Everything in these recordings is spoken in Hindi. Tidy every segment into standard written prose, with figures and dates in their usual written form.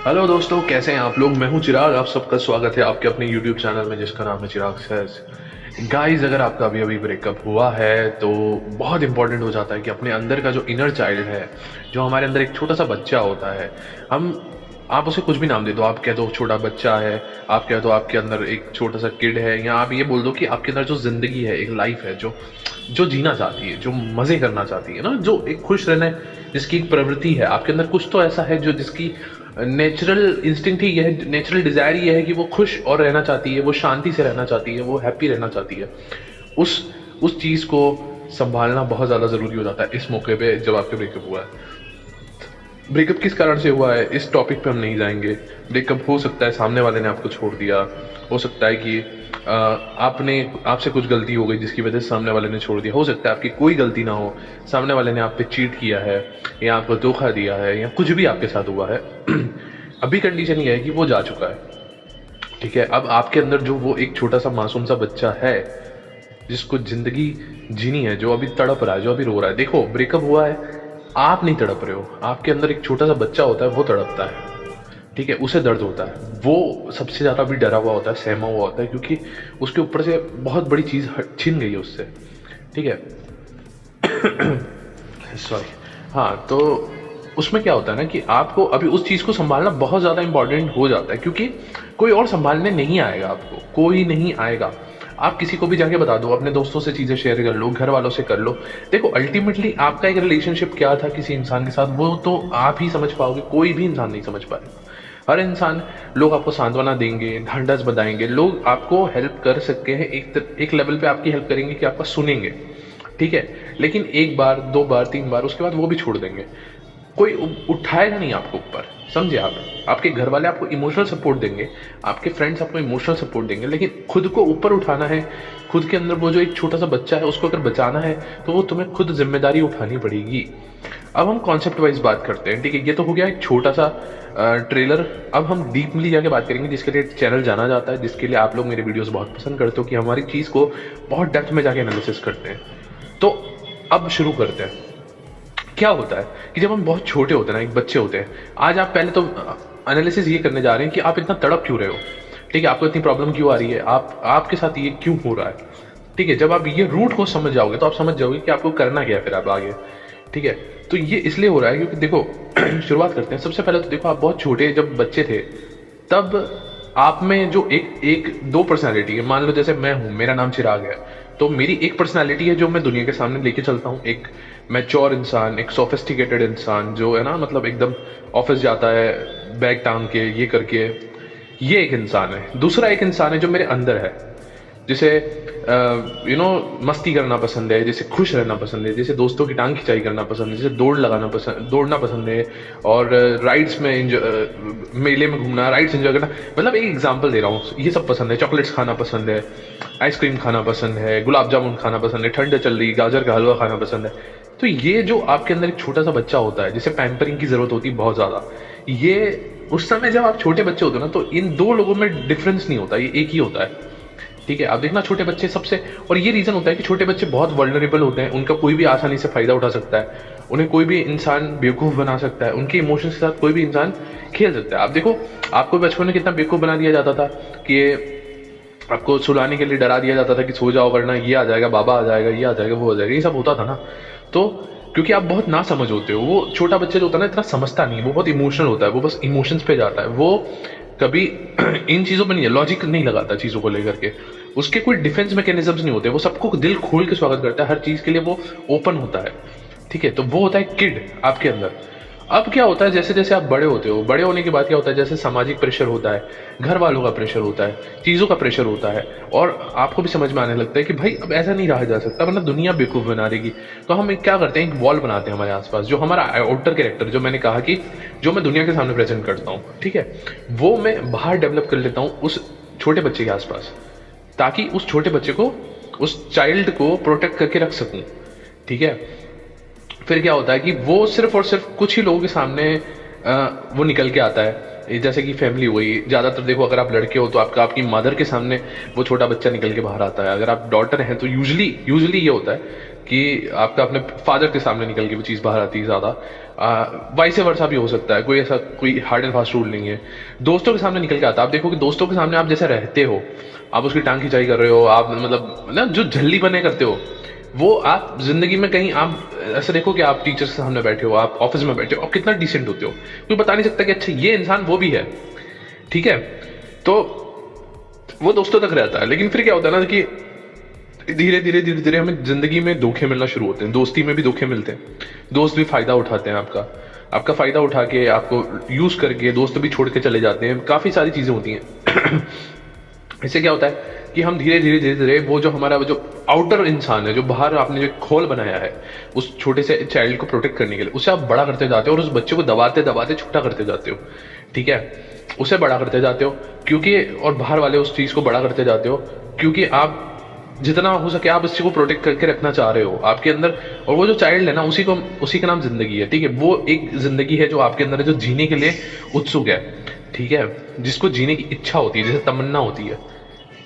हेलो दोस्तों, कैसे हैं आप लोग। मैं हूं चिराग, आप सबका स्वागत है आपके अपने यूट्यूब चैनल में जिसका नाम है चिराग सैस। गाइस, अगर आपका अभी अभी ब्रेकअप हुआ है तो बहुत इंपॉर्टेंट हो जाता है कि अपने अंदर का जो इनर चाइल्ड है, जो हमारे अंदर एक छोटा सा बच्चा होता है, हम आप उसे कुछ भी नाम दे दो। आप कह दो छोटा बच्चा है, आप कह दो आपके अंदर एक छोटा सा किड है, या आप ये बोल दो कि आपके अंदर जो जिंदगी है, एक लाइफ है जो जो जीना चाहती है, जो मजे करना चाहती है ना, जो एक खुश रहना है, जिसकी एक प्रवृत्ति है आपके अंदर। कुछ तो ऐसा है जो जिसकी नेचुरल इंस्टिंक्ट ही यह है, नेचुरल डिजायर ये है कि वो खुश और रहना चाहती है, वो शांति से रहना चाहती है, वो हैप्पी रहना चाहती है। उस उस चीज को संभालना बहुत ज्यादा जरूरी हो जाता है इस मौके पे जब आपके ब्रेकअप हुआ है। ब्रेकअप किस कारण से हुआ है इस टॉपिक पे हम नहीं जाएंगे। ब्रेकअप हो सकता है सामने वाले ने आपको छोड़ दिया, हो सकता है कि आपसे कुछ गलती हो गई जिसकी वजह से सामने वाले ने छोड़ दिया, हो सकता है आपकी कोई गलती ना हो, सामने वाले ने आप पे चीट किया है या आपको धोखा दिया है या कुछ भी आपके साथ हुआ है। अभी कंडीशन ये है कि वो जा चुका है, ठीक है। अब आपके अंदर जो वो एक छोटा सा मासूम सा बच्चा है जिसको जिंदगी जीनी है, जो अभी तड़प रहा है, जो अभी रो रहा है। देखो, ब्रेकअप हुआ है, आप नहीं तड़प रहे हो, आपके अंदर एक छोटा सा बच्चा होता है, वो तड़पता है, ठीक है। उसे दर्द होता है, वो सबसे ज्यादा भी डरा हुआ होता है, सहमा हुआ होता है, क्योंकि उसके ऊपर से बहुत बड़ी चीज छीन गई है उससे, ठीक है। सॉरी। हाँ, तो उसमें क्या होता है ना कि आपको अभी उस चीज को संभालना बहुत ज्यादा इंपॉर्टेंट हो जाता है, क्योंकि कोई और संभालने नहीं आएगा, आपको कोई नहीं आएगा। आप किसी को भी जाके बता दो, अपने दोस्तों से चीजें शेयर कर लो, घर वालों से कर लो। देखो, अल्टीमेटली आपका एक रिलेशनशिप क्या था किसी इंसान के साथ, वो तो आप ही समझ पाओगे, कोई भी इंसान नहीं समझ पाएगा। हर इंसान, लोग आपको सांत्वना देंगे, ढांढस बधाएंगे, लोग आपको हेल्प कर सकते हैं, एक लेवल पे आपकी हेल्प करेंगे कि आपका सुनेंगे, ठीक है। लेकिन एक बार, दो बार, तीन बार, उसके बाद वो भी छोड़ देंगे। कोई उठाएगा नहीं आपको ऊपर, समझे आप। आपके घर वाले आपको इमोशनल सपोर्ट देंगे, आपके फ्रेंड्स आपको इमोशनल सपोर्ट देंगे, लेकिन खुद को ऊपर उठाना है, खुद के अंदर वो जो एक छोटा सा बच्चा है उसको अगर बचाना है तो वो तुम्हें खुद जिम्मेदारी उठानी पड़ेगी। अब हम कॉन्सेप्ट वाइज बात करते हैं, ठीक है। ये तो हो गया एक छोटा सा ट्रेलर। अब हम डीपली जाके बात करेंगे, जिसके लिए चैनल जाना जाता है, जिसके लिए आप लोग मेरे वीडियोस बहुत पसंद करते हो कि हमारी चीज को बहुत डेप्थ में जाके एनालिसिस करते हैं। तो अब शुरू करते हैं। क्या होता है कि जब हम बहुत छोटे होते हैं ना, एक बच्चे होते हैं, आज आप पहले तो एनालिसिस ये करने जा रहे हैं कि आप इतना तड़प क्यों रहे हो, ठीक है। आपको इतनी प्रॉब्लम क्यों आ रही है, आपके साथ ये क्यों हो रहा है, ठीक है। जब आप ये रूट को समझ जाओगे तो आप समझ जाओगे कि आपको करना क्या है फिर आप आगे, ठीक है। तो ये इसलिए हो रहा है क्योंकि देखो, शुरुआत करते हैं। सबसे पहले तो देखो, आप बहुत छोटे जब बच्चे थे तब आप में जो एक एक दो पर्सनालिटी है। मान लो जैसे मैं हूं, मेरा नाम चिराग है, तो मेरी एक पर्सनालिटी है जो मैं दुनिया के सामने लेके चलता हूँ, एक मैच्योर इंसान, एक सोफिस्टिकेटेड इंसान जो है ना, मतलब एकदम ऑफिस जाता है बैग टांग के, ये करके। ये एक इंसान है। दूसरा एक इंसान है जो मेरे अंदर है, जिसे मस्ती करना पसंद है, जिसे खुश रहना पसंद है, जिसे दोस्तों की टांग खिंचाई करना पसंद है, जिसे दौड़ना पसंद है, और राइड्स में मेले में घूमना, राइड्स एंजॉय करना। मतलब एक एग्जांपल दे रहा हूँ, ये सब पसंद है। चॉकलेट्स खाना पसंद है, आइसक्रीम खाना पसंद है, गुलाब जामुन खाना पसंद है, ठंड चल रही, गाजर का हलवा खाना पसंद है। तो ये जो आपके अंदर एक छोटा सा बच्चा होता है, जिसे पैम्परिंग की जरूरत होती है बहुत ज्यादा, ये उस समय जब आप छोटे बच्चे होते हो ना, तो इन दो लोगों में डिफरेंस नहीं होता, ये एक ही होता है, ठीक है। आप देखना, छोटे बच्चे सबसे, और ये रीजन होता है कि छोटे बच्चे बहुत वल्नरेबल होते हैं, उनका कोई भी आसानी से फायदा उठा सकता है, उन्हें कोई भी इंसान बेवकूफ बना सकता है, उनके इमोशंस के साथ कोई भी इंसान खेल सकता है। आप देखो, आपको बचपन में कितना बेवकूफ बना दिया जाता था कि आपको सुलाने के लिए डरा दिया जाता था कि सो जाओ वरना ये आ जाएगा, बाबा आ जाएगा, ये आ जाएगा, वो आ जाएगा, ये सब होता था ना। तो क्योंकि आप बहुत ना समझ होते हो, वो छोटा बच्चा जो होता है ना, इतना समझता नहीं, वो बहुत इमोशनल होता है, वो बस इमोशंस पे जाता है, वो कभी इन चीजों पे नहीं है, लॉजिक नहीं लगाता चीजों को लेकर के, उसके कोई डिफेंस मैकेनिज्म्स नहीं होते, वो सबको दिल खोल के स्वागत करता है, हर चीज के लिए वो ओपन होता है, ठीक है। तो वो होता है किड आपके अंदर। अब क्या होता है, जैसे जैसे आप बड़े होते हो, बड़े होने के बाद क्या होता है, जैसे सामाजिक प्रेशर होता है, घर वालों का प्रेशर होता है, चीजों का प्रेशर होता है, और आपको भी समझ में आने लगता है कि भाई अब ऐसा नहीं रहा जा सकता, वरना दुनिया बेवकूफ बना देगी। तो हम क्या करते हैं, एक वॉल बनाते हैं हमारे आसपास, जो हमारा आउटर कैरेक्टर, जो मैंने कहा कि जो मैं दुनिया के सामने प्रेजेंट करता हूँ, ठीक है, वो मैं बाहर डेवलप कर लेता हूँ उस छोटे बच्चे के आसपास, ताकि उस छोटे बच्चे को, उस चाइल्ड को प्रोटेक्ट करके रख सकूं, ठीक है। फिर क्या होता है कि वो सिर्फ और सिर्फ कुछ ही लोगों के सामने वो निकल के आता है, जैसे कि फैमिली हुई। ज्यादातर देखो, अगर आप लड़के हो तो आपकी मदर के सामने वो छोटा बच्चा निकल के बाहर आता है, अगर आप डॉटर हैं तो यूजली ये होता है। कि आपका अपने फादर के सामने निकल के वो चीज़ बाहर आती है ज़्यादा। वाइस वर्सा भी हो सकता है, कोई ऐसा कोई हार्ड एंड फास्ट रूल नहीं है। दोस्तों के सामने निकल के आता है। आप देखो कि दोस्तों के सामने आप जैसे रहते हो, आप उसकी टांग खिंचाई कर रहे हो, आप मतलब ना जो झल्ली बने करते हो, वो आप जिंदगी में कहीं आप ऐसा देखो कि आप टीचर्स के सामने बैठे हो, आप ऑफिस में बैठे हो, आप कितना डिसेंट होते हो, कोई बता नहीं सकता कि अच्छा ये इंसान वो भी है, ठीक है। तो वो दोस्तों तक रहता है, लेकिन फिर क्या होता है ना कि धीरे धीरे धीरे धीरे हमें जिंदगी में धोखे मिलना शुरू होते हैं, दोस्ती में भी धोखे मिलते हैं। दोस्त भी फायदा उठाते हैं आपका फायदा उठा के, आपको यूज करके दोस्त भी छोड़ के चले जाते हैं। काफी सारी चीजें होती हैं। इससे क्या होता है कि हम धीरे धीरे धीरे धीरे वो जो हमारा वो जो आउटर इंसान है, जो बाहर आपने जो खोल बनाया है उस छोटे से चाइल्ड को प्रोटेक्ट करने के लिए, उसे आप बड़ा करते जाते हो और उस बच्चे को दबाते दबाते छोटा करते जाते हो, ठीक है। उसे बड़ा करते जाते हो क्योंकि, और बाहर वाले उस चीज को बड़ा करते जाते हो क्योंकि आप जितना हो सके आप इस चीज को प्रोटेक्ट करके रखना चाह रहे हो आपके अंदर। और वो जो चाइल्ड है ना, उसी का नाम जिंदगी है, ठीक है। वो एक जिंदगी है जो आपके अंदर है, जो जीने के लिए उत्सुक है, ठीक है, जिसको जीने की इच्छा होती है, जैसे तमन्ना होती है,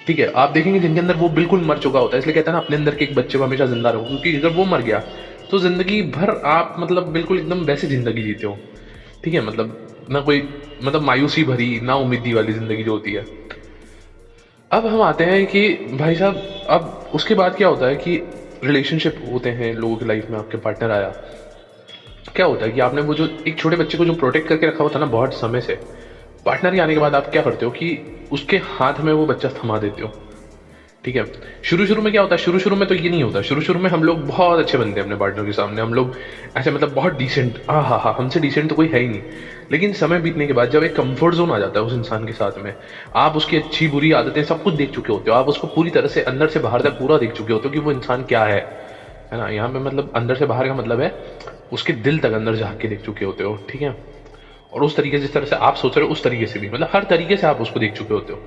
ठीक है। आप देखेंगे जिनके अंदर वो बिल्कुल मर चुका होता है, इसलिए कहते हैं ना अपने अंदर के एक बच्चे को हमेशा जिंदा रखो, क्योंकि अगर वो मर गया तो जिंदगी भर आप मतलब बिल्कुल एकदम वैसी जिंदगी जीते हो, ठीक है। मतलब ना कोई मतलब मायूसी भरी, ना उम्मीदी वाली जिंदगी जो होती है। अब हम आते हैं कि भाई साहब, अब उसके बाद क्या होता है कि रिलेशनशिप होते हैं लोगों की लाइफ में, आपके पार्टनर आया, क्या होता है कि आपने वो जो एक छोटे बच्चे को जो प्रोटेक्ट करके रखा हुआ था ना बहुत समय से, पार्टनर के आने के बाद आप क्या करते हो कि उसके हाथ में वो बच्चा थमा देते हो, ठीक है। शुरू शुरू में क्या होता है, शुरू शुरू में तो ये नहीं होता, शुरू शुरू में हम लोग बहुत अच्छे बनते हैं अपने पार्टनर के सामने, हम लोग ऐसे मतलब बहुत डिसेंट, हाँ, हमसे डिसेंट तो कोई है ही नहीं। लेकिन समय बीतने के बाद जब एक कंफर्ट जोन आ जाता है उस इंसान के साथ में, आप उसकी अच्छी बुरी आदतें सब कुछ देख चुके होते हो, आप उसको पूरी तरह से अंदर से बाहर तक पूरा देख चुके होते हो कि वो इंसान क्या है ना। यहाँ पे मतलब अंदर से बाहर का मतलब है उसके दिल तक अंदर झाँक के देख चुके होते हो, ठीक है। और उस तरीके से, जिस तरह से आप सोच रहे हो उस तरीके से भी, मतलब हर तरीके से आप उसको देख चुके होते हो,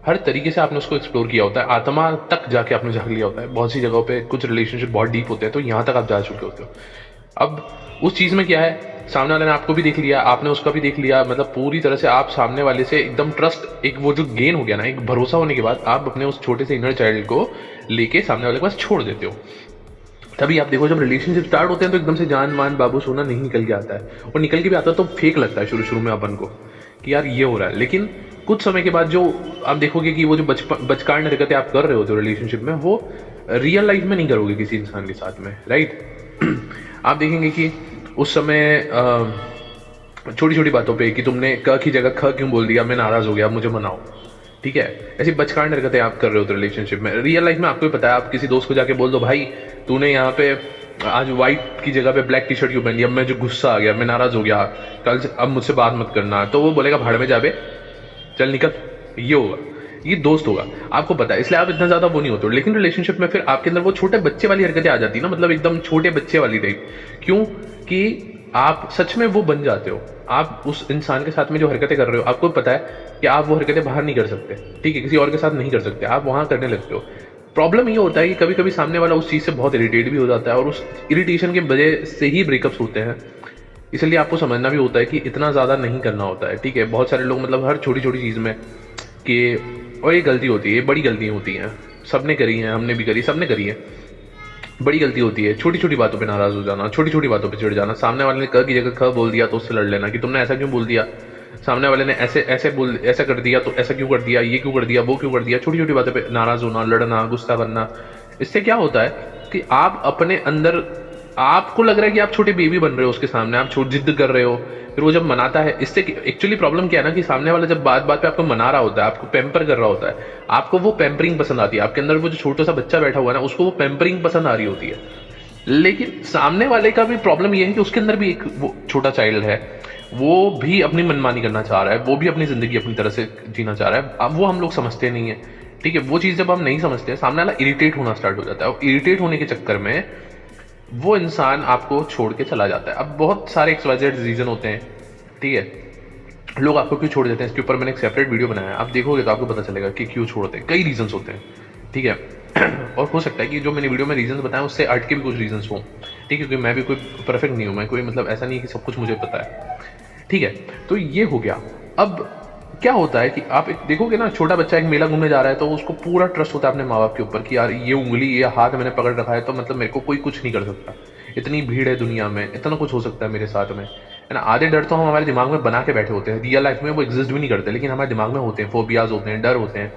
हर तरीके से आपने उसको एक्सप्लोर किया होता है, आत्मा तक जाके आपने झांक लिया होता है। बहुत सी जगहों पे कुछ रिलेशनशिप बहुत डीप होते हैं, तो यहाँ तक आप जा चुके होते हो। अब उस चीज़ में क्या है, सामने वाले ने आपको भी देख लिया, आपने उसका भी देख लिया, मतलब पूरी तरह से आप सामने वाले से एकदम ट्रस्ट, एक वो जो गेन हो गया ना, एक भरोसा होने के बाद आप अपने उस छोटे से इनर चाइल्ड को लेके सामने वाले के पास छोड़ देते हो। तभी आप देखो जब रिलेशनशिप स्टार्ट होते हैं तो एकदम से जान मान बाबू सोना नहीं निकल के आता है, और निकल के भी आता है तो फेक लगता है शुरू शुरू में अपन को कि यार ये हो रहा है। लेकिन कुछ समय के बाद जो आप देखोगे कि वो जो बचकान हरकतें आप कर रहे होते हो रिलेशनशिप में, वो रियल लाइफ में नहीं करोगे किसी इंसान के साथ में, राइट। आप देखेंगे कि उस समय छोटी छोटी बातों पे कि तुमने क की जगह ख क्यों बोल दिया, मैं नाराज हो गया, मुझे मनाओ, ठीक है। ऐसी बचकान हरकतें आप कर रहे हो तो रिलेशनशिप में। रियल लाइफ में आपको ही पता है, आप किसी दोस्त को जाके बोल दो भाई तूने यहाँ पे आज व्हाइट की जगह पे ब्लैक टी शर्ट क्यों पहन लिया, मैं जो गुस्सा आ गया, मैं नाराज हो गया, कल से अब मुझसे बात मत करना, तो वो बोलेगा भाड़ में जाबे, चल निकल। ये होगा, ये दोस्त होगा, आपको पता है, इसलिए आप इतना ज्यादा वो नहीं होते हो। लेकिन रिलेशनशिप में फिर आपके अंदर वो छोटे बच्चे वाली हरकतें आ जाती है ना, मतलब एकदम छोटे बच्चे वाली टाइप। क्यों कि आप सच में वो बन जाते हो, आप उस इंसान के साथ में जो हरकतें कर रहे हो आपको पता है कि आप वो हरकतें बाहर नहीं कर सकते, ठीक है, किसी और के साथ नहीं कर सकते, आप वहां करने लगते हो। प्रॉब्लम ये होता है कि कभी कभी सामने वाला उस चीज से बहुत इरिटेट भी हो जाता है, और उस इरिटेशन की वजह से ही ब्रेकअप्स होते हैं। इसलिए आपको समझना भी होता है कि इतना ज़्यादा नहीं करना होता है, ठीक है। बहुत सारे लोग मतलब हर छोटी छोटी चीज़ में कि, और ये गलती होती है, ये बड़ी गलतियाँ होती हैं, सबने करी हैं, हमने भी करी, सबने करी है, बड़ी गलती होती है छोटी छोटी बातों पे नाराज हो जाना, छोटी छोटी बातों पे चिढ़ जाना। सामने वाले ने क की जगह ख बोल दिया तो उससे लड़ लेना कि तुमने ऐसा क्यों बोल दिया, सामने वाले ने ऐसा कर दिया तो ऐसा क्यों कर दिया, ये क्यों कर दिया, वो क्यों कर दिया, छोटी छोटी बातों पे नाराज होना, लड़ना, गुस्सा करना। इससे क्या होता है कि आप अपने अंदर, आपको लग रहा है कि आप छोटे बेबी बन रहे हो उसके सामने, आप जिद कर रहे हो, फिर वो जब मनाता है, इससे एक्चुअली प्रॉब्लम क्या है ना कि सामने वाला जब बात बात पे आपको मना रहा होता है, आपको पैम्पर कर रहा होता है, आपको वो पैम्परिंग पसंद आती है, आपके अंदर वो जो छोटा सा बच्चा बैठा हुआ है ना, उसको वो पैम्परिंग पसंद आ रही होती है। लेकिन सामने वाले का भी प्रॉब्लम ये है कि उसके अंदर भी एक वो छोटा चाइल्ड है, वो भी अपनी मनमानी करना चाह रहा है, वो भी अपनी जिंदगी अपनी तरह से जीना चाह रहा है। अब वो हम लोग समझते नहीं है, ठीक है। वो चीज जब हम नहीं समझते, सामने वाला इरिटेट होना स्टार्ट हो जाता है, और इरिटेट होने के चक्कर में वो इंसान आपको छोड़ के चला जाता है। अब बहुत सारे XYZ रीजन होते हैं, ठीक है, लोग आपको क्यों छोड़ देते हैं, इसके ऊपर मैंने एक सेपरेट वीडियो बनाया है, आप देखोगे तो आपको पता चलेगा कि क्यों छोड़ते हैं। कई रीजंस होते हैं, ठीक है। और हो सकता है कि जो मैंने वीडियो में रीजंस बताए उससे हट के भी कुछ रीजंस हों, ठीक है, क्योंकि मैं भी कोई परफेक्ट नहीं हूं, मैं कोई मतलब ऐसा नहीं कि सब कुछ मुझे पता है, ठीक है। तो ये हो गया। अब क्या होता है कि आप एक देखोगे ना, छोटा बच्चा एक मेला घूमने जा रहा है तो उसको पूरा ट्रस्ट होता है अपने माँ बाप के ऊपर कि यार ये उंगली ये हाथ मैंने पकड़ रखा है तो मतलब मेरे को कोई कुछ नहीं कर सकता, इतनी भीड़ है दुनिया में, इतना कुछ हो सकता है मेरे साथ में, है ना। आधे डर तो हम हमारे दिमाग में बना के बैठे होते हैं, रियल लाइफ में वो एग्जिस्ट भी नहीं करते, लेकिन हमारे दिमाग में होते हैं, फोबियाज होते हैं, डर होते हैं,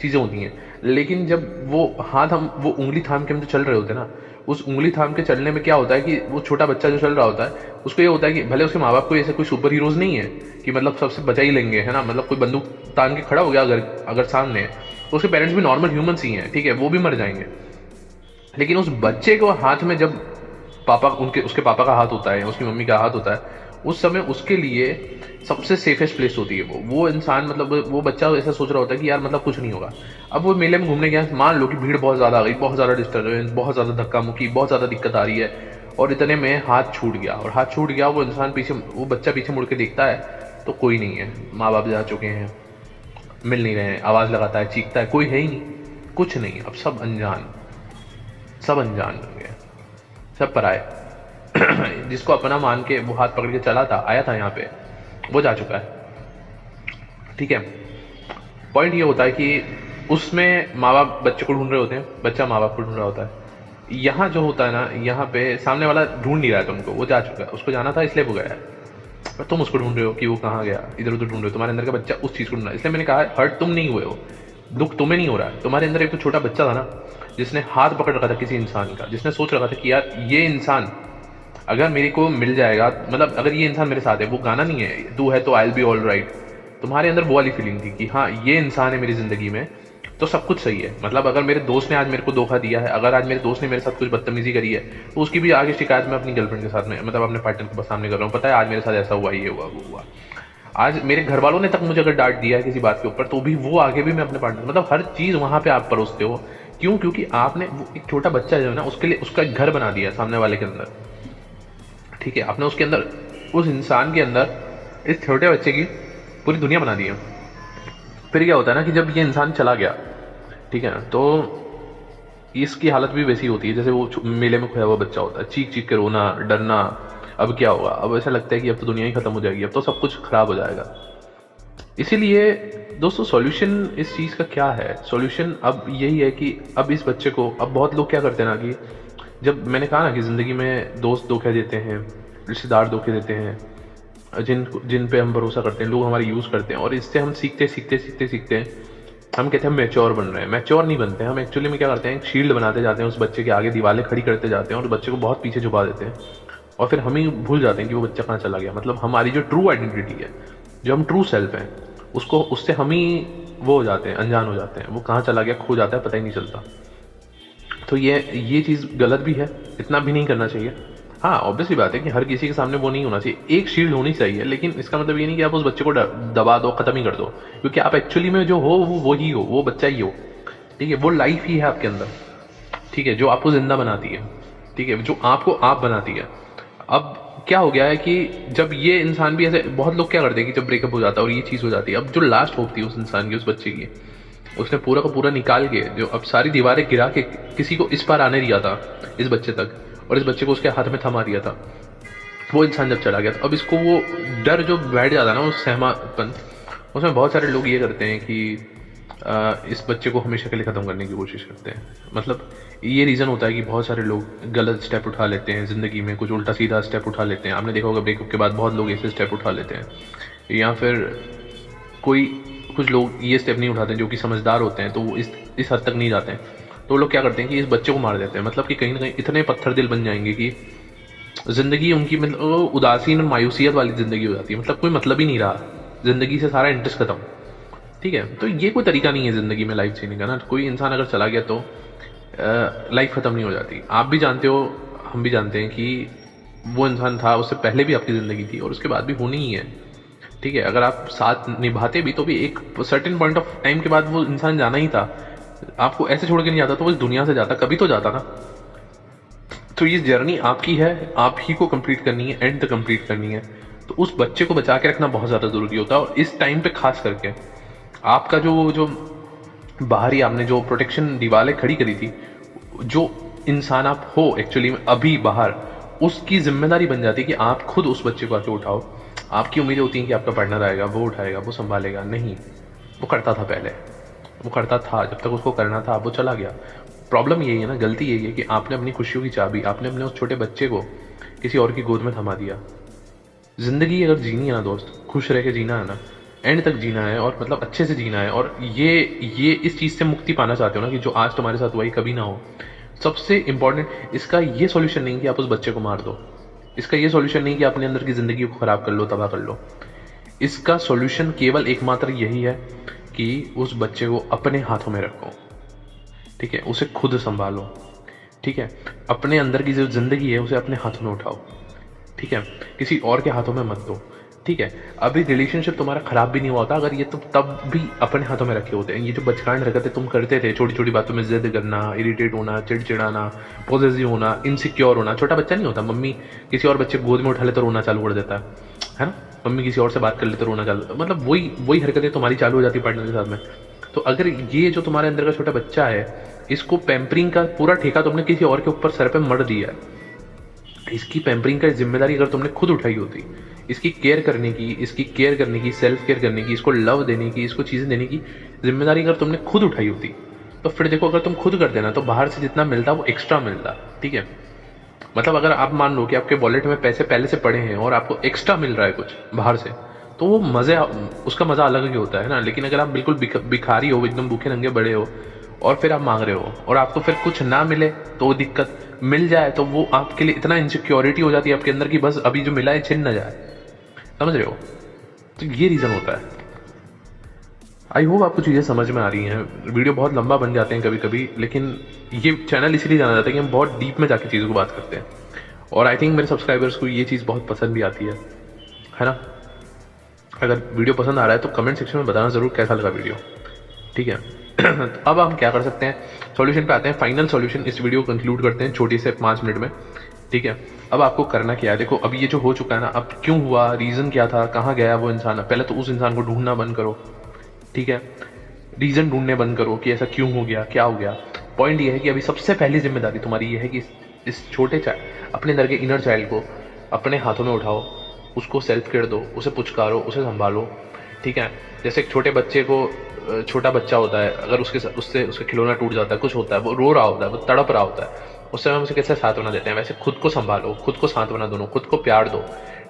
चीज़ें होती हैं। लेकिन जब वो हाथ हम वो उंगली थाम के हम जो चल रहे होते हैं ना, उस उंगली थाम के चलने में क्या होता है कि वो छोटा बच्चा जो चल रहा होता है उसको ये होता है कि भले उसके माँ बाप को ऐसे कोई सुपर हीरोज नहीं है कि मतलब सबसे बचा ही लेंगे, है ना, मतलब कोई बंदूक तान के खड़ा हो गया अगर अगर सामने है तो उसके पेरेंट्स भी नॉर्मल ह्यूमंस ही हैं, ठीक है, वो भी मर जाएंगे। लेकिन उस बच्चे को हाथ में जब पापा उसके पापा का हाथ होता है, उसकी मम्मी का हाथ होता है, उस समय उसके लिए सबसे सेफेस्ट प्लेस होती है वो इंसान, मतलब वो बच्चा ऐसा सोच रहा होता है कि यार मतलब कुछ नहीं होगा। अब वो मेले में घूमने गया, मान लो कि भीड़ बहुत ज़्यादा आ गई, बहुत ज़्यादा डिस्टर्बेंस, बहुत ज़्यादा धक्का मुक्की, बहुत ज़्यादा दिक्कत आ रही है, और इतने में हाथ छूट गया, और हाथ छूट गया, वो इंसान पीछे, वो बच्चा पीछे मुड़ के देखता है तो कोई नहीं है, माँ बाप जा चुके हैं, मिल नहीं रहे हैं, आवाज़ लगाता है, चीखता है, कोई है ही नहीं, कुछ नहीं, अब सब अनजान, सब अनजान बन गए, सब पराए। जिसको अपना मान के वो हाथ पकड़ के चला था, आया था यहाँ पे, वो जा चुका है, ठीक है। पॉइंट ये होता है कि उसमें माँ बाप बच्चे को ढूंढ रहे होते हैं, बच्चा माँ बाप को ढूंढ रहा होता है। यहाँ जो होता है ना, यहाँ पे सामने वाला ढूंढ नहीं रहा है तुमको, वो जा चुका है, उसको जाना था इसलिए वो गया है, पर तुम उसको ढूंढ रहे हो कि वो कहाँ गया, इधर उधर ढूंढ रहे हो, तुम्हारे अंदर का बच्चा उस चीज़ को ढूंढ रहा है। इसलिए मैंने कहा हर्ट तुम नहीं हुए हो, दुख तुम्हें नहीं हो रहा है, तुम्हारे अंदर एक तो छोटा बच्चा था ना जिसने हाथ पकड़ रखा था किसी इंसान का, जिसने सोच रखा था कि यार ये इंसान अगर मेरे को मिल जाएगा, मतलब अगर ये इंसान मेरे साथ है, वो गाना नहीं है तू है तो I will be all right, तुम्हारे अंदर वो वाली फीलिंग थी कि हाँ ये इंसान है मेरी ज़िंदगी में तो सब कुछ सही है। मतलब अगर मेरे दोस्त ने आज मेरे को धोखा दिया है, अगर आज मेरे दोस्त ने मेरे साथ कुछ बदतमीजी करी है, तो उसकी भी आगे शिकायत मैं अपनी गर्लफ्रेंड के साथ में, मतलब अपने पार्टनर के सामने कर रहा हूँ, पता है आज मेरे साथ ऐसा हुआ, ये हुआ, वो हुआ। आज मेरे घर वालों ने तक मुझे अगर डांट दिया है किसी बात के ऊपर, तो भी वो आगे भी मैं अपने पार्टनर, मतलब हर चीज़ वहाँ पे आप परोसते हो। क्यों? क्योंकि आपने वो एक छोटा बच्चा जो है ना, उसके लिए उसका घर बना दिया सामने वाले के अंदर, ठीक है, आपने उसके अंदर, उस इंसान के अंदर इस छोटे बच्चे की पूरी दुनिया बना दी है। फिर क्या होता है ना कि जब ये इंसान चला गया, ठीक है, तो इसकी हालत भी वैसी होती है जैसे वो मेले में खोया हुआ बच्चा होता है, चीख चीख के रोना, डरना, अब क्या होगा, अब ऐसा लगता है कि अब तो दुनिया ही खत्म हो जाएगी, अब तो सब कुछ खराब हो जाएगा। इसीलिए दोस्तों सॉल्यूशन इस चीज़ का क्या है? सॉल्यूशन अब यही है कि अब इस बच्चे को, अब बहुत लोग क्या करते हैं ना कि जब मैंने कहा ना कि ज़िंदगी में दोस्त धोखे देते हैं, रिश्तेदार धोखे देते हैं, जिन पे हम भरोसा करते हैं, लोग हमारे यूज़ करते हैं, और इससे हम सीखते सीखते सीखते सीखते हम कहते हैं मैच्योर बन रहे हैं। मैच्योर नहीं बनते, हम एक्चुअली में क्या करते हैं, एक शील्ड बनाते जाते हैं, उस बच्चे के आगे दीवारें खड़ी करते जाते हैं और बच्चे को बहुत पीछे छुपा देते हैं, और फिर हम ही भूल जाते हैं कि वो बच्चा कहाँ चला गया। मतलब हमारी जो ट्रू आइडेंटिटी है, जो हम ट्रू सेल्फ हैं, उसको, उससे हम ही वो हो जाते हैं, अनजान हो जाते हैं, वो कहाँ चला गया, खो जाता है, पता ही नहीं चलता। तो ये चीज़ गलत भी है, इतना भी नहीं करना चाहिए। हाँ ऑब्वियसली बात है कि हर किसी के सामने वो नहीं होना चाहिए, एक शील्ड होनी चाहिए, लेकिन इसका मतलब ये नहीं कि आप उस बच्चे को दबा दो, ख़त्म ही कर दो, क्योंकि आप एक्चुअली में जो हो वो ही हो, वो बच्चा ही हो, ठीक है, वो लाइफ ही है आपके अंदर, ठीक है, जो आपको जिंदा बनाती है, ठीक है, जो आपको आप बनाती है। अब क्या हो गया है कि जब ये इंसान भी ऐसे, बहुत लोग क्या करते हैं कि जब ब्रेकअप हो जाता है और ये चीज़ हो जाती है, अब जो लास्ट होप थी उस इंसान की, उस बच्चे की, उसने पूरा का पूरा निकाल के, जो अब सारी दीवारें गिरा के किसी को इस पार आने दिया था, इस बच्चे तक, और इस बच्चे को उसके हाथ में थमा दिया था, वो इंसान जब चला गया, तो अब इसको वो डर जो बैठ जाता है ना, उस सहमापन, उसमें बहुत सारे लोग ये करते हैं कि इस बच्चे को हमेशा के लिए ख़त्म करने की कोशिश करते हैं। मतलब ये रीज़न होता है कि बहुत सारे लोग गलत स्टेप उठा लेते हैं ज़िंदगी में, कुछ उल्टा सीधा स्टेप उठा लेते हैं। आपने देखा होगा ब्रेकअप के बाद बहुत लोग ऐसे स्टेप उठा लेते हैं, या फिर कुछ लोग ये स्टेप नहीं उठाते जो कि समझदार होते हैं, तो वो इस हद तक नहीं जाते हैं, तो वो लोग क्या करते हैं कि इस बच्चे को मार देते हैं। मतलब कि कहीं ना कहीं इतने पत्थर दिल बन जाएंगे कि ज़िंदगी उनकी मतलब उदासीन और मायूसियत वाली ज़िंदगी हो जाती है, मतलब कोई मतलब ही नहीं रहा ज़िंदगी से, सारा इंटरेस्ट खत्म, ठीक है। तो ये कोई तरीका नहीं है ज़िंदगी में लाइफ जीने का ना। कोई इंसान अगर चला गया तो लाइफ ख़त्म नहीं हो जाती। आप भी जानते हो, हम भी जानते हैं कि वो इंसान था, उससे पहले भी आपकी ज़िंदगी थी और उसके बाद भी होनी ही है, ठीक है। अगर आप साथ निभाते भी तो भी एक सर्टेन पॉइंट ऑफ टाइम के बाद वो इंसान जाना ही था। आपको ऐसे छोड़ के नहीं जाता, तो वो इस दुनिया से जाता, कभी तो जाता ना। तो ये जर्नी आपकी है, आप ही को कंप्लीट करनी है, एंड तक कंप्लीट करनी है। तो उस बच्चे को बचा के रखना बहुत ज़्यादा ज़रूरी होता है, और इस टाइम पे खास करके आपका जो बाहर ही आपने जो प्रोटेक्शन दीवारें खड़ी करी थी, जो इंसान आप हो एक्चुअली में अभी बाहर, उसकी जिम्मेदारी बन जाती है कि आप खुद उस बच्चे को आके उठाओ, आपकी उम्मीदें होती हैं कि आपका पार्टनर आएगा, वो उठाएगा, वो संभालेगा। नहीं, वो करता था पहले, वो करता था जब तक उसको करना था, वो चला गया। प्रॉब्लम यही है ना, गलती यही है कि आपने अपनी खुशियों की चाबी, आपने अपने उस छोटे बच्चे को किसी और की गोद में थमा दिया। ज़िंदगी अगर जीनी है ना दोस्त, खुश रह के जीना है ना, एंड तक जीना है और मतलब अच्छे से जीना है, और ये इस चीज़ से मुक्ति पाना चाहते हो ना कि जो आज तुम्हारे साथ हुआ ये कभी ना हो, सबसे इंपॉर्टेंट इसका ये सॉल्यूशन नहीं कि आप उस बच्चे को मार दो, इसका ये सॉल्यूशन नहीं कि अपने अंदर की ज़िंदगी को ख़राब कर लो, तबाह कर लो। इसका सॉल्यूशन केवल एकमात्र यही है कि उस बच्चे को अपने हाथों में रखो, ठीक है, उसे खुद संभालो, ठीक है, अपने अंदर की जो ज़िंदगी है उसे अपने हाथों में उठाओ, ठीक है, किसी और के हाथों में मत दो, ठीक है। अभी रिलेशनशिप तुम्हारा खराब भी नहीं हुआ होता अगर ये तुम तब भी अपने हाथों में रखे होते हैं। ये जो बचकान हरकतें तुम करते थे, छोटी छोटी बातों में जिद करना, इरिटेट होना, चिड़चिड़ाना, पॉजेसिव होना, इनसिक्योर होना, छोटा बच्चा नहीं होता, मम्मी किसी और बच्चे गोद में उठा ले तो रोना चालू कर देता है ना, मम्मी किसी और से बात कर ले तो रोना चालू, मतलब वही हरकतें तुम्हारी चालू हो जाती पार्टनर के साथ में। तो अगर ये जो तुम्हारे अंदर का छोटा बच्चा है, इसको पैम्परिंग का पूरा ठेका तुमने किसी और के ऊपर सर पे मर दिया है, इसकी पैम्परिंग का जिम्मेदारी अगर तुमने खुद उठाई होती, इसकी केयर करने की, इसकी केयर करने की, सेल्फ केयर करने की, इसको लव देने की, इसको चीज़ें देने की जिम्मेदारी अगर तुमने खुद उठाई होती, तो फिर देखो अगर तुम खुद कर देना तो बाहर से जितना मिलता वो एक्स्ट्रा मिलता, ठीक है। मतलब अगर आप मान लो कि आपके वॉलेट में पैसे पहले से पड़े हैं और आपको एक्स्ट्रा मिल रहा है कुछ बाहर से, तो वो मज़े, उसका मज़ा अलग ही होता है ना। लेकिन अगर आप बिल्कुल भिखारी हो, एकदम भूखे नंगे बड़े हो और फिर आप मांग रहे हो और आपको फिर कुछ ना मिले तो वो दिक्कत, मिल जाए तो वो आपके लिए इतना इनसिक्योरिटी हो जाती है आपके अंदर की बस अभी जो मिला है छिन ना जाए, समझ रहे हो। तो ये रीज़न होता है। आई होप आपको चीज़ें समझ में आ रही हैं। वीडियो बहुत लंबा बन जाते हैं कभी कभी, लेकिन ये चैनल इसलिए जाना जाता है कि हम बहुत डीप में जाके चीज़ों को बात करते हैं, और आई थिंक मेरे सब्सक्राइबर्स को ये चीज़ बहुत पसंद भी आती है ना। अगर वीडियो पसंद आ रहा है तो कमेंट सेक्शन में बताना ज़रूर कैसा लगा वीडियो, ठीक है। तो अब हम क्या कर सकते हैं, सॉल्यूशन पे आते हैं, फाइनल सॉल्यूशन इस वीडियो को कंक्लूड करते हैं छोटी से 5 मिनट में, ठीक है। अब आपको करना क्या है, देखो अब ये जो हो चुका है ना, अब क्यों हुआ, रीज़न क्या था, कहाँ गया वो इंसान, पहले तो उस इंसान को ढूंढना बंद करो, ठीक है, रीज़न ढूंढने बंद करो कि ऐसा क्यों हो गया, क्या हो गया। पॉइंट ये है कि अभी सबसे पहली जिम्मेदारी तुम्हारी ये है कि इस छोटे अपने अंदर के इनर चाइल्ड को अपने हाथों में उठाओ, उसको सेल्फ केयर दो, उसे पुचकारो, उसे संभालो, ठीक है। जैसे एक छोटे बच्चे को, छोटा बच्चा होता है, अगर उसका खिलौना टूट जाता है, कुछ होता है, वो रो रहा होता है, वो तड़प रहा होता है, उस समय हम उसे कैसे सांत्वना देते हैं, वैसे खुद को संभालो, खुद को सांत्वना दो, खुद को प्यार दो,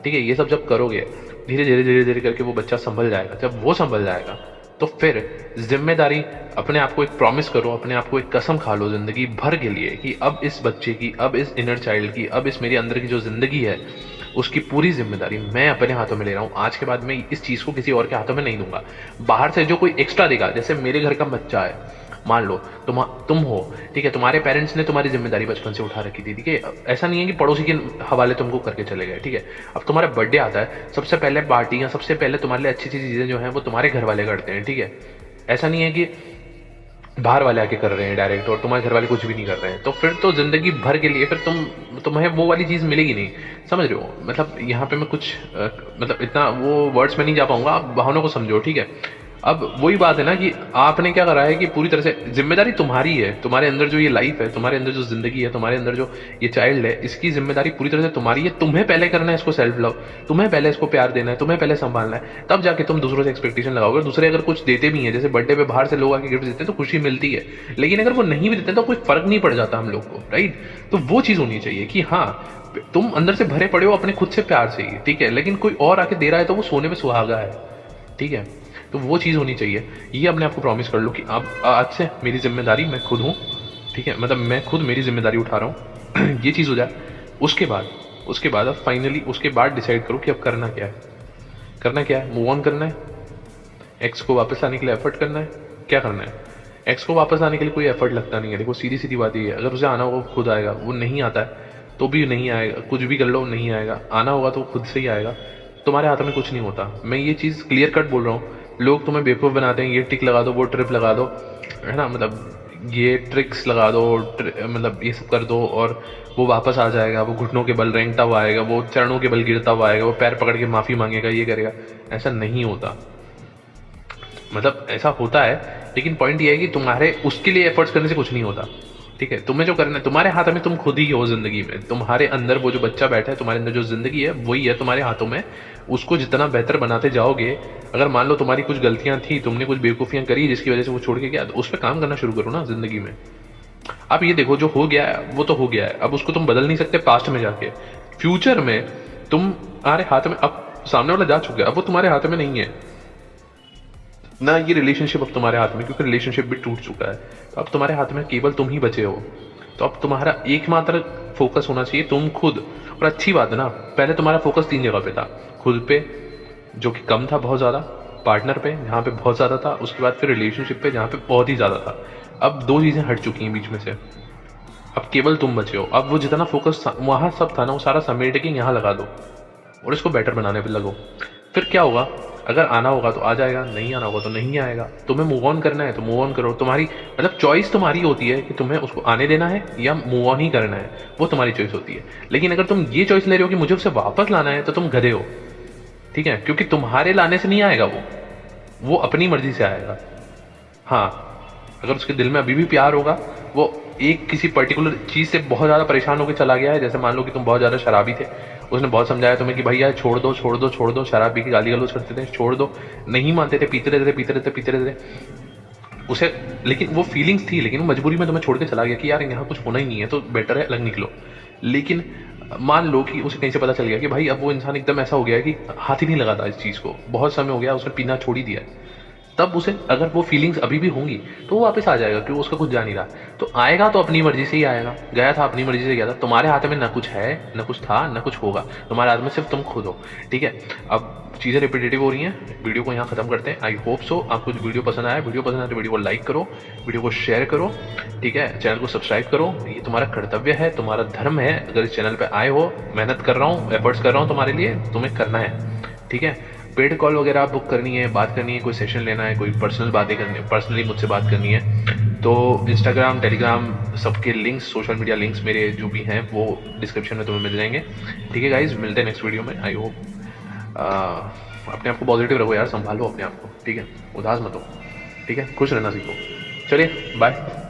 ठीक है। ये सब जब करोगे धीरे धीरे धीरे धीरे करके वो बच्चा संभल जाएगा। जब वो संभल जाएगा तो फिर जिम्मेदारी, अपने आप को एक प्रॉमिस करो, अपने आप को एक कसम खा लो जिंदगी भर के लिए कि अब इस बच्चे की, अब इस इनर चाइल्ड की, अब इस मेरे अंदर की जो जिंदगी है उसकी पूरी जिम्मेदारी मैं अपने हाथों में ले रहा हूँ। आज के बाद मैं इस चीज़ को किसी और के हाथों में नहीं दूंगा। बाहर से जो कोई एक्स्ट्रा देगा, जैसे मेरे घर का बच्चा है, मान लो तुम हो, ठीक है, तुम्हारे पेरेंट्स ने तुम्हारी जिम्मेदारी बचपन से उठा रखी थी, ठीक है। ऐसा नहीं है कि पड़ोसी के हवाले तुमको करके चले गए, ठीक है। अब तुम्हारा बर्थडे आता है, सबसे पहले पार्टी या सबसे पहले तुम्हारे लिए अच्छी अच्छी चीज़ें जो हैं वो तुम्हारे घर वाले करते हैं, ठीक है। ऐसा नहीं है कि बाहर वाले आके कर रहे हैं डायरेक्ट और तुम्हारे घर वाले कुछ भी नहीं कर रहे हैं, तो फिर तो जिंदगी भर के लिए फिर तुम्हें वो वाली चीज़ मिलेगी नहीं, समझ रहे हो। मतलब यहाँ पे मैं कुछ मतलब इतना वो वर्ड्स में नहीं जा पाऊंगा, आप भावनाओं को समझो, ठीक है। अब वही बात है ना कि आपने क्या करा है कि पूरी तरह से जिम्मेदारी तुम्हारी है, तुम्हारे अंदर जो ये लाइफ है, तुम्हारे अंदर जो जिंदगी है, तुम्हारे अंदर जो ये चाइल्ड है, इसकी जिम्मेदारी पूरी तरह से तुम्हारी है। तुम्हें पहले करना है इसको सेल्फ लव, तुम्हें पहले इसको प्यार देना है, तुम्हें पहले संभालना है, तब जाके तुम दूसरों से एक्सपेक्टेशन लगाओगे। दूसरे अगर कुछ देते भी हैं, जैसे बर्थडे पे बाहर से लोग आके गिफ्ट देते हैं तो खुशी मिलती है, लेकिन अगर वो नहीं भी देते तो कोई फर्क नहीं पड़ जाता हम लोग को, राइट। तो वो चीज़ होनी चाहिए कि हाँ तुम अंदर से भरे पड़े हो अपने खुद से प्यार से ही, ठीक है, लेकिन कोई और आके दे रहा है तो वो सोने में सुहागा है, ठीक है। तो वो चीज़ होनी चाहिए। ये अपने आप को प्रॉमिस कर लो कि अब आज से मेरी जिम्मेदारी मैं खुद हूँ, ठीक है, मतलब मैं खुद मेरी जिम्मेदारी उठा रहा हूँ। ये चीज़ हो जाए, उसके बाद अब फाइनली उसके बाद डिसाइड करो कि अब करना क्या है, मूव ऑन करना है, एक्स को वापस लाने के लिए एफर्ट करना है, क्या करना है। एक्स को वापस लाने के लिए कोई एफर्ट लगता नहीं है, देखो सीधी सीधी बात ये है, अगर उसे आना होगा वो खुद आएगा, वो नहीं आता है तो भी नहीं आएगा, कुछ भी कर लो नहीं आएगा, आना होगा तो खुद से ही आएगा, तुम्हारे हाथ में कुछ नहीं होता। मैं ये चीज़ क्लियर कट बोल रहा हूँ। लोग तुम्हें बेवकूफ़ बनाते हैं, ये टिक लगा दो, वो ट्रिप लगा दो, है ना, मतलब ये ट्रिक्स लगा दो, मतलब ये सब कर दो और वो वापस आ जाएगा, वो घुटनों के बल रेंगता हुआ आएगा, वो चरणों के बल गिरता हुआ आएगा, वो पैर पकड़ के माफ़ी मांगेगा, ये करेगा। ऐसा नहीं होता, मतलब ऐसा होता है, लेकिन पॉइंट ये है कि तुम्हारे उसके लिए एफर्ट्स करने से कुछ नहीं होता, ठीक है। तुम्हें जो करना है तुम्हारे हाथ में, तुम खुद ही हो जिंदगी में, तुम्हारे अंदर वो जो बच्चा बैठा है, तुम्हारे अंदर जो जिंदगी है वही है तुम्हारे हाथों में, उसको जितना बेहतर बनाते जाओगे, अगर मान लो तुम्हारी कुछ गलतियां थी, तुमने कुछ बेवकूफ़ियां करी जिसकी वजह से वो छोड़ के गया, तो उस पर काम करना शुरू करो ना ज़िंदगी में। आप ये देखो, जो हो गया है वो तो हो गया है, अब उसको तुम बदल नहीं सकते पास्ट में जाके। फ्यूचर में तुम्हारे हाथ में, अब सामने वाला जा चुका है, अब वो तुम्हारे हाथ में नहीं है ना, ये रिलेशनशिप अब तुम्हारे हाथ में, क्योंकि रिलेशनशिप भी टूट चुका है। तो अब तुम्हारे हाथ में केवल तुम ही बचे हो। तो अब तुम्हारा एकमात्र फोकस होना चाहिए तुम खुद। और अच्छी बात है ना, पहले तुम्हारा फोकस 3 जगह पे था। खुद पे, जो कि कम था बहुत ज़्यादा, पार्टनर पे जहाँ पे बहुत ज़्यादा था, उसके बाद फिर रिलेशनशिप पे जहाँ पे बहुत ही ज़्यादा था। अब 2 चीज़ें हट चुकी हैं बीच में से, अब केवल तुम बचे हो। अब वो जितना फोकस वहाँ सब था ना, वो सारा समेट के यहाँ लगा दो और इसको बेटर बनाने पे लगो। फिर क्या होगा, अगर आना होगा तो आ जाएगा, नहीं आना होगा तो नहीं आएगा। तुम्हें मूव ऑन करना है तो मूव ऑन करो। तुम्हारी मतलब चॉइस तुम्हारी होती है कि तुम्हें उसको आने देना है या मूव ऑन ही करना है, वो तुम्हारी चॉइस होती है। लेकिन अगर तुम ये चॉइस ले रहे हो कि मुझे उसे वापस लाना है, तो तुम गधे हो, ठीक है? क्योंकि तुम्हारे लाने से नहीं आएगा, वो अपनी मर्जी से आएगा। हाँ, अगर उसके दिल में अभी भी प्यार होगा, वो एक किसी पर्टिकुलर चीज़ से बहुत ज़्यादा परेशान होकर चला गया है, जैसे मान लो कि तुम बहुत ज़्यादा शराबी थे, उसने बहुत समझाया तुम्हें कि भैया छोड़ दो छोड़ दो छोड़ दो, शराब पी के गाली गलौज करते थे, छोड़ दो, नहीं मानते थे, पीते रहते पीते रहते पीते रहते उसे। लेकिन वो फीलिंग्स थी, लेकिन वो मजबूरी में तुम्हें छोड़ के चला गया कि यार यहाँ कुछ होना ही नहीं है, तो बेटर है अलग निकलो। लेकिन मान लो कि उसे कहीं से पता चल गया कि भाई अब वो इंसान एकदम ऐसा हो गया है कि हाथ ही नहीं लगाता इस चीज़ को, बहुत समय हो गया, उसने पीना छोड़ ही दिया है। तब उसे अगर वो फीलिंग्स अभी भी होंगी तो वो वापस आ जाएगा, क्योंकि उसका कुछ जा नहीं रहा। तो आएगा तो अपनी मर्जी से ही आएगा, गया था अपनी मर्जी से गया था। तुम्हारे हाथ में ना कुछ है, ना कुछ था, ना कुछ होगा, तुम्हारे हाथ में सिर्फ तुम खुद हो, ठीक है? अब चीज़ें रिपीटेटिव हो रही हैं, वीडियो को यहाँ खत्म करते हैं। आई होप सो आपको वीडियो पसंद आया। वीडियो पसंद आए तो वीडियो को लाइक करो, वीडियो को शेयर करो, ठीक है? चैनल को सब्सक्राइब करो, ये तुम्हारा कर्तव्य है, तुम्हारा धर्म है। अगर इस चैनल पर आए हो, मेहनत कर रहा हूँ, एफर्ट्स कर रहा हूँ तुम्हारे लिए, तुम्हें करना है, ठीक है? पेड कॉल वगैरह बुक करनी है, बात करनी है, कोई सेशन लेना है, कोई पर्सनल बातें करनी है, पर्सनली मुझसे बात करनी है, तो इंस्टाग्राम, टेलीग्राम, सबके लिंक्स, सोशल मीडिया लिंक्स मेरे जो भी हैं वो डिस्क्रिप्शन में तुम्हें मिल जाएंगे, ठीक है गाइज? मिलते हैं नेक्स्ट वीडियो में। आई होप अपने आप को पॉजिटिव रखो यार, संभालो अपने आप को, ठीक है? उदास मत हो, ठीक है? खुश रहना सीखो। चलिए बाय।